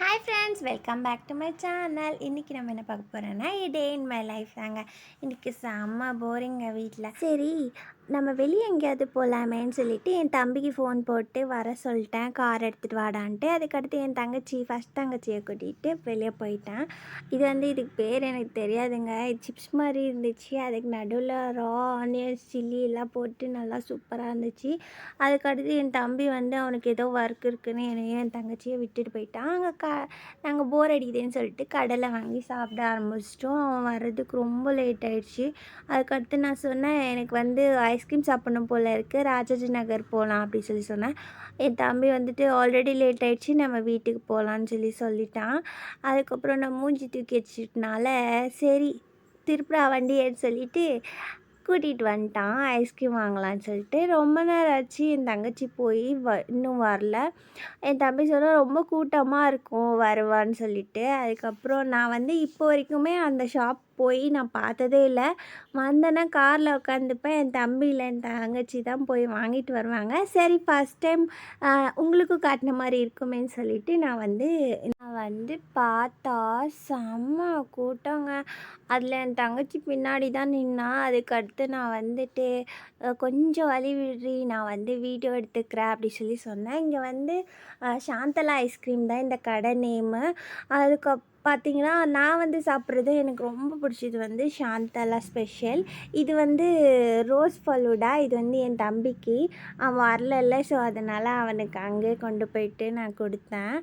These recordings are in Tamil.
Hi friends, welcome back to my channel. இன்றைக்கி நம்ம என்ன பார்க்க போகிறோன்னா டே இன் மை லைஃப் தாங்க. இன்றைக்கி செம்ம போரிங்க வீட்டில். சரி, நம்ம வெளியே எங்கேயாவது போகலாமேன்னு சொல்லிவிட்டு என் தம்பிக்கு ஃபோன் போட்டு வர சொல்லிட்டேன், கார் எடுத்துகிட்டு வாடான்ட்டு. அதுக்கடுத்து என் ஃபஸ்ட் தங்கச்சியை கூட்டிகிட்டு வெளியே போயிட்டேன். இதுக்கு பேர் எனக்கு தெரியாதுங்க. சிப்ஸ் மாதிரி இருந்துச்சு. அதுக்கு நடுவில் ரா ஆனியன்ஸ் சில்லி எல்லாம் போட்டு நல்லா சூப்பராக இருந்துச்சு. அதுக்கடுத்து என் தம்பி அவனுக்கு ஏதோ ஒர்க் இருக்குதுன்னு என்னையும் என் தங்கச்சியை விட்டுட்டு போயிட்டான். நாங்கள் போர் அடிக்குதுன்னு சொல்லிட்டு கடலை வாங்கி சாப்பிட ஆரம்பிச்சிட்டோம். அவன் வர்றதுக்கு ரொம்ப லேட் ஆகிடுச்சு. அதுக்கடுத்து நான் சொன்னேன், எனக்கு ஐஸ்கிரீம் சாப்பிட்ணும் போல் இருக்குது, ராஜாஜி நகர் போகலாம் அப்படி சொன்னேன். என் தம்பி ஆல்ரெடி லேட் ஆகிடுச்சு, நம்ம வீட்டுக்கு போகலான்னு சொல்லிட்டான். அதுக்கப்புறம் நான் மூஞ்சி தூக்கி வச்சிட்டனால சரி திருப்புறா வண்டியேன்னு சொல்லிவிட்டு கூட்டிகிட்டு வந்துட்டான் ஐஸ்கிரீம் வாங்கலான்னு சொல்லிட்டு. ரொம்ப நேரம் ஆச்சு, என் தங்கச்சி போய் இன்னும் வரல. என் தம்பி சொன்னால் ரொம்ப கூட்டமாக இருக்கும் வருவான்னு சொல்லிட்டு. அதுக்கப்புறம் நான் இப்போ வரைக்குமே அந்த ஷாப் போய் நான் பார்த்ததே இல்லை. வந்தேன்னா காரில் உட்காந்துப்பேன். என் தம்பி இல்லை என் தங்கச்சி தான் போய் வாங்கிட்டு வருவாங்க. சரி, ஃபஸ்ட் டைம் உங்களுக்கும் காட்டின மாதிரி இருக்குமேன்னு சொல்லிட்டு நான் பார்த்தா செம்ம கூட்டங்க. அதில் என் தங்கச்சி பின்னாடி தான் நின்னா. அதுக்கடுத்து நான் கொஞ்சம் வழி விடுறி, நான் வீடியோ எடுத்துக்கிறேன் அப்படி சொன்னேன். இங்கே சாந்தலா ஐஸ்கிரீம் தான் இந்த கடை நேமு. பார்த்தீங்கன்னா, நான் சாப்பிட்றது எனக்கு ரொம்ப பிடிச்சது சாந்தலா ஸ்பெஷல். இது ரோஸ் ஃபலூடா. இது என் தம்பிக்கு அவன் வரல. ஸோ அதனால் அவனுக்கு அங்கே கொண்டு போயிட்டு நான் கொடுத்தேன்.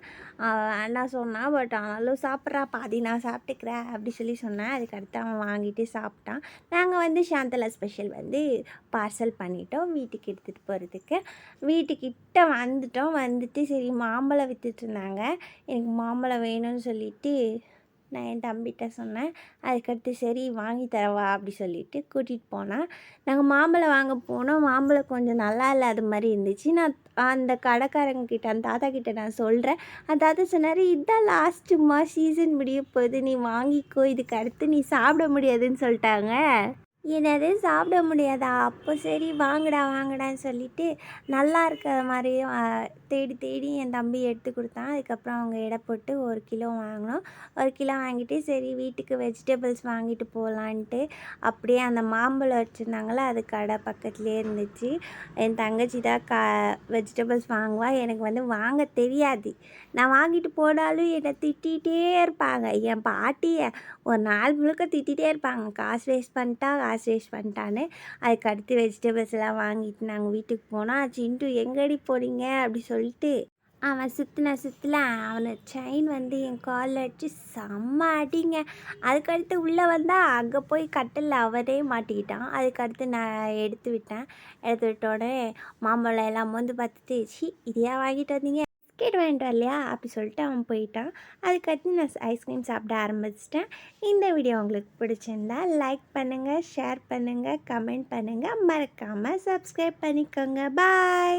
வேண்டாம் சொன்னான், பட் ஆனாலும் சாப்பிட்றா, பாதி நான் சாப்பிட்டுக்கிறேன் அப்படி சொன்னேன். அதுக்கடுத்து அவன் வாங்கிட்டு சாப்பிட்டான். நாங்கள் சாந்தலா ஸ்பெஷல் பார்சல் பண்ணிட்டோம் வீட்டுக்கு எடுத்துகிட்டு போகிறதுக்கு. வீட்டுக்கிட்ட வந்துட்டு சரி மாம்பழம் விற்றுட்ருந்தாங்க. எனக்கு மாம்பழம் வேணும்னு சொல்லிட்டு நான் என் தம்பிகிட்ட சொன்னேன். அதுக்கடுத்து சரி வாங்கி தரவா அப்படி சொல்லிட்டு கூட்டிகிட்டு போனேன். நாங்கள் மாம்பழம் வாங்க போனோம். மாம்பழம் கொஞ்சம் நல்லா இல்லாத மாதிரி இருந்துச்சு. நான் அந்த கடைக்காரங்கிட்ட அந்த தாத்தா கிட்டே நான் சொல்கிறேன். அந்த தாத்தா சொன்னார், இதுதான் லாஸ்ட்டுமா, சீசன் முடிய போகுது, நீ வாங்கிக்கோ, இதுக்கு அடுத்து நீ சாப்பிட முடியாதுன்னு சொல்லிட்டாங்க. என்னது சாப்பிட முடியாதா? அப்போ சரி வாங்கடான்னு சொல்லிட்டு நல்லா இருக்கிற மாதிரியும் தேடி தேடி என் தம்பி எடுத்து கொடுத்தான். அதுக்கப்புறம் அவங்க எடை போட்டு 1 கிலோ வாங்கினோம். 1 கிலோ வாங்கிட்டு சரி வீட்டுக்கு வெஜிடபிள்ஸ் வாங்கிட்டு போகலான்ட்டு அப்படியே அந்த மாம்பழம் வச்சுருந்தாங்களே, அது கடை பக்கத்துலேயே இருந்துச்சு. என் தங்கச்சி தான் வெஜிடபிள்ஸ் வாங்குவா. எனக்கு வாங்க தெரியாது. நான் வாங்கிட்டு போனாலும் என்னை திட்டிகிட்டே இருப்பாங்க. என் பாட்டியை ஒரு நாள் முழுக்க திட்டிகிட்டே இருப்பாங்க, காசு வேஸ்ட் பண்ணிட்டான்னு. அதுக்கடுத்து வெஜிடபிள்ஸ் எல்லாம் வாங்கிட்டு நாங்கள் வீட்டுக்கு போனால், சிண்டு எங்கடி போனீங்க அப்படி சொல்லிட்டு அவன் சுற்றில அவனை செயின் என் காலில் அடித்து செம்ம அடிங்க. அதுக்கடுத்து உள்ளே வந்தால் அங்கே போய் கட்டில் அவனே மாட்டிக்கிட்டான். அதுக்கடுத்து நான் எடுத்து விட்டோடனே மாம்பழம் எல்லாம் பார்த்துட்டு, இதையா வாங்கிட்டு வந்தீங்க, பிஸ்கெட் வாங்கிட்டு வரலையா அப்படி சொல்லிட்டு அவன் போயிட்டான். அதுக்கடுத்து நான் ஐஸ்கிரீம் சாப்பிட ஆரம்பிச்சிட்டேன். இந்த வீடியோ உங்களுக்கு பிடிச்சிருந்தா லைக் பண்ணுங்கள், ஷேர் பண்ணுங்கள், கமெண்ட் பண்ணுங்கள், மறக்காமல் சப்ஸ்கிரைப் பண்ணிக்கோங்க. பாய்.